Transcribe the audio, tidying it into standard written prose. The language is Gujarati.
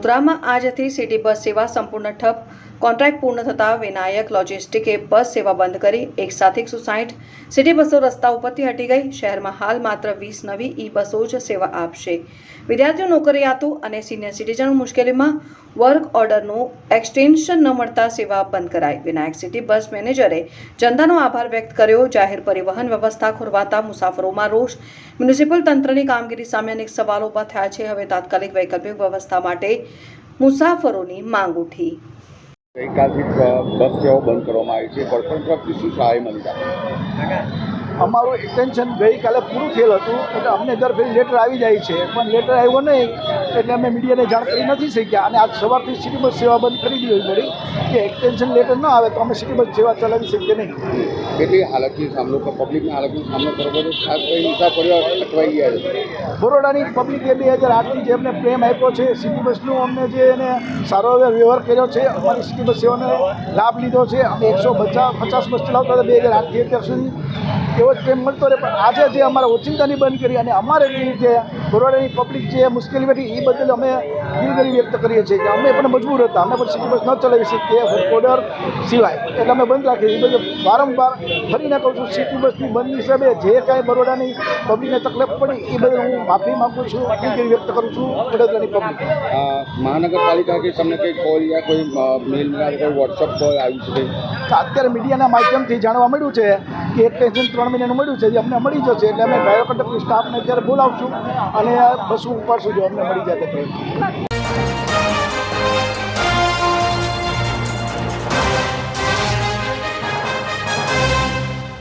વડોદરામાં આજથી સિટી બસ સેવા સંપૂર્ણ ઠપ. કોન્ટ્રાક્ટ પૂર્ણ થતાં વિનાયક લોજિસ્ટિકે બસ સેવા બંધ કરી. એક સાથે 160 સિટી બસો રસ્તા ઉપરથી હટી ગઈ. શહેરમાં હાલ માત્ર 20 નવી ઈ બસો જ સેવા આપશે. વિદ્યાર્થીઓ, નોકરિયાતો અને સિનિયર સિટીઝનો મુશ્કેલીમાં. વર્ક ઓર્ડરનું એક્સટેન્શન ન મળતા સેવા બંધ કરાઈ. વિનાયક સિટી બસ મેનેજરે જનતાનો આભાર વ્યક્ત કર્યો. જાહેર પરિવહન વ્યવસ્થા ખોરવાતા મુસાફરોમાં રોષ. મ્યુનિસિપલ તંત્રની કામગીરી સામે અનેક સવાલો ઊભા થયા છે. હવે તાત્કાલિક વૈકલ્પિક વ્યવસ્થા માટે મુસાફરોની માંગ ઉઠી. ગઈકાલથી બસ સેવાઓ બંધ કરવામાં આવી છે. કોર્પોરેટ તરફથી શું સહાય મળી? અમારું એક્સટેન્શન ગઈકાલે પૂરું થયેલ હતું એટલે અમને દર ફેરી લેટર આવી જાય છે, પણ લેટર આવ્યો નહીં એટલે અમે મીડિયાને જાણ કરી નથી શક્યા અને આજ સવારથી સિટી બસ સેવા બંધ કરી દેવી પડી કે એક્સટેન્શન લેટર ન આવે તો અમે સિટી બસ સેવા ચલાવી શકીએ નહીં. કેટલી હાલતની સામનો પબ્લિકની હાલતનો સામનો કરવો પડે, ખાસ કરીને મુસાફરીઓ અટવાઈ ગયા છે. બરોડાની પબ્લિકે 2008થી જે અમને પ્રેમ આપ્યો છે, સિટી બસનું અમને જે એને સારો એવો વ્યવહાર કર્યો છે, અમારી સિટી બસ સેવાનો લાભ લીધો છે. અમે 150 બસ ચલાવતા હતા 2008થી અત્યાર સુધી, એવો જ પ્રેમ મળતો રહે. પણ આજે જે અમારા ઓચિંતાની બંધ કરી અને અમારે જે બરોડાની પબ્લિક જે મુશ્કેલી બેઠી એ બદલ અમે દિલગીરી વ્યક્ત કરીએ છીએ કે અમે પણ મજબૂર હતા, અમે પણ સિટી બસ ન ચલાવી શકીએ ઓર્ડર સિવાય, એટલે અમે બંધ રાખીએ. એ બધું વારંવાર ફરીને કહું છું, સિટી બસની બંધ હિસાબે જે કાંઈ બરોડાની પબ્લિકને તકલીફ પડી એ બદલ હું માફી માગું છું, દિલગીરી વ્યક્ત કરું છું વડોદરાની પબ્લિક. મહાનગરપાલિકા કે તમને કંઈ કોલ યા કોઈ મેલ કોઈ વોટ્સઅપ કોલ આવ્યું છે? અત્યારે મીડિયાના માધ્યમથી જાણવા મળ્યું છે કે એક્સટેન્શન 3 મહિનાનું મળ્યું છે, જે અમને મળી જશે એટલે અમે ડ્રાઈવર કંડક્ટર સ્ટાફને અત્યારે બોલાવશું અને બસો ઉપાડશું જો અમને મળી જાય તો.